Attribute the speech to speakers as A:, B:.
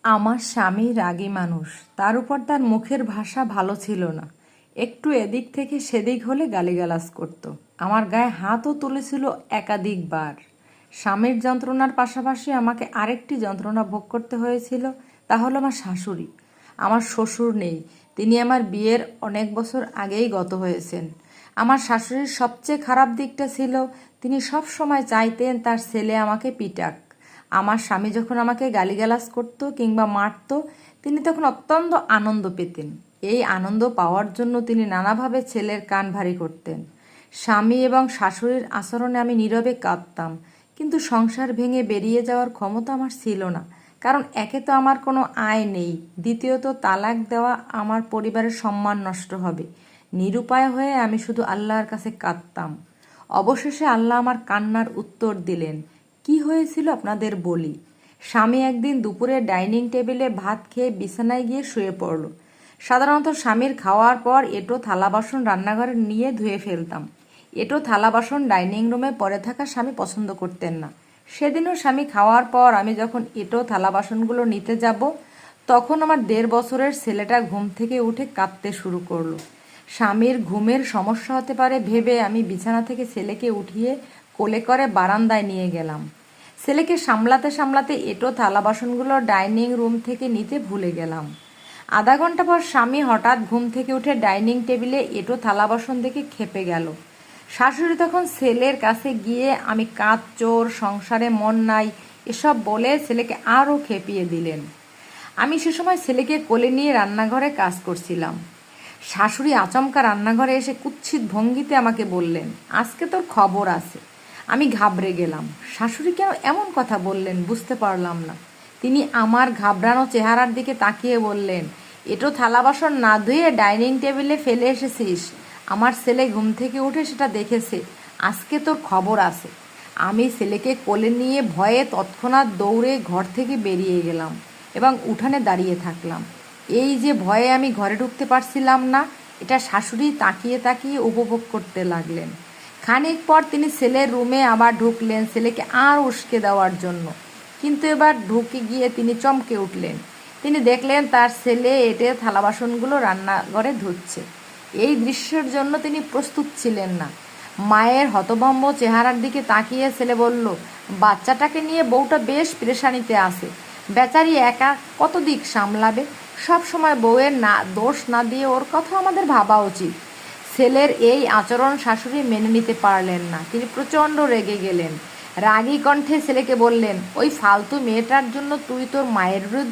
A: আমার স্বামী রাগী মানুষ, তার উপর তার মুখের ভাষা ভালো ছিল না। একটু এদিক থেকে সেদিক হলে গালিগালাজ করত। আমার গায়ে হাতও তুলেছিল একাধিকবার। স্বামীর যন্ত্রণার পাশাপাশি আমাকে আরেকটি যন্ত্রণা ভোগ করতে হয়েছিল, তা হলো আমার শাশুড়ি। আমার শ্বশুর নেই, তিনি আমার বিয়ের অনেক বছর আগেই গত হয়েছেন। আমার শাশুড়ির সবচেয়ে খারাপ দিকটা ছিল তিনি সব সময় চাইতেন তার ছেলে আমাকে পিটাক। আমার স্বামী যখন আমাকে গালিগালাজ করত কিংবা মারত, তিনি তখন অত্যন্ত আনন্দ পেতেন। এই আনন্দ পাওয়ার জন্য তিনি নানাভাবে ছেলের কান ভারী করতেন। স্বামী এবং শাশুড়ির আচরণে আমি নীরবে কাঁদতাম, কিন্তু সংসার ভেঙে বেরিয়ে যাওয়ার ক্ষমতা আমার ছিল না। কারণ একে তো আমার কোনো আয় নেই, দ্বিতীয়ত তালাক দেওয়া আমার পরিবারের সম্মান নষ্ট হবে। নিরুপায় হয়ে আমি শুধু আল্লাহর কাছে কাঁদতাম। অবশেষে আল্লাহ আমার কান্নার উত্তর দিলেন। কি হয়েছিল আপনাদের বলি। স্বামী একদিন দুপুরে ডাইনিং টেবিলে ভাত খেয়ে বিছানায় গিয়ে শুয়ে পড়ল। সাধারণত স্বামীর খাওয়ার পর এঁটো থালা বাসন রান্নাঘরে নিয়ে ধুয়ে ফেলতাম। এঁটো থালা বাসন ডাইনিং রুমে পড়ে থাকা স্বামী পছন্দ করতেন না। সেদিনও স্বামী খাওয়ার পর আমি যখন এঁটো থালা বাসনগুলো নিতে যাব, তখন আমার 1.5 বছরের ছেলেটা ঘুম থেকে উঠে কাঁদতে শুরু করলো। স্বামীর ঘুমের সমস্যা হতে পারে ভেবে আমি বিছানা থেকে ছেলেকে উঠিয়ে কোলে করে বারান্দায় নিয়ে গেলাম। ছেলেকে সামলাতে সামলাতে এঁটো থালা বাসনগুলো ডাইনিং রুম থেকে নিতে ভুলে গেলাম। আধা ঘন্টা পর স্বামী হঠাৎ ঘুম থেকে উঠে ডাইনিং টেবিলে এঁটো থালা বাসন দেখে ক্ষেপে গেল। শাশুড়ি তখন ছেলের কাছে গিয়ে আমি কাজ চোর, সংসারে মন নাই এসব বলে ছেলেকে আরও খেপিয়ে দিলেন। আমি সে সময় ছেলেকে কোলে নিয়ে রান্নাঘরে কাজ করছিলাম। শাশুড়ি আচমকা রান্নাঘরে এসে কুৎসিত ভঙ্গিতে আমাকে বললেন, আজকে তোর খবর আছে। আমি ঘাবড়ে গেলাম। শাশুড়ি কেন এমন কথা বললেন বুঝতে পারলাম না। তিনি আমার ঘাবড়ানো চেহারার দিকে তাকিয়ে বললেন, এটো থালা বাসন না ধুয়ে ডাইনিং টেবিলে ফেলে এসেছিস। আমার ছেলে ঘুম থেকে উঠে সেটা দেখেছে। আজকে তোর খবর আছে। আমি ছেলেকে কোলে নিয়ে ভয়ে তৎক্ষণাৎ দৌড়ে ঘর থেকে বেরিয়ে গেলাম এবং উঠানে দাঁড়িয়ে থাকলাম। এই যে ভয়ে আমি ঘরে ঢুকতে পারছিলাম না, এটা শাশুড়ি তাকিয়ে তাকিয়ে উপভোগ করতে লাগলেন। খানিক পর তিনি ছেলের রুমে আবার ঢুকলেন ছেলেকে আর উস্কে দেওয়ার জন্য, কিন্তু এবার ঢুকে গিয়ে তিনি চমকে উঠলেন। তিনি দেখলেন তার ছেলে এঁটে থালা বাসনগুলো রান্নাঘরে ধুচ্ছে। এই দৃশ্যের জন্য তিনি প্রস্তুত ছিলেন না। মায়ের হতভম্ব চেহারার দিকে তাকিয়ে ছেলে বলল, বাচ্চাটাকে নিয়ে বউটা বেশ পেরেশানিতে আছে। বেচারি একা কত দিক সামলাবে। সব সময় বউয়ের দোষ না দিয়ে ওর কথা আমাদের ভাবা উচিত। ছেলের এই আচরণ শাশুড়ি মেনে নিতে পারলেন না। তিনি প্রচণ্ড রেগে গেলেন। রাগী কণ্ঠে ছেলেকে বললেন, ওই ফালতু মেয়েটার জন্য তুই তোর মায়ের বিরুদ্ধে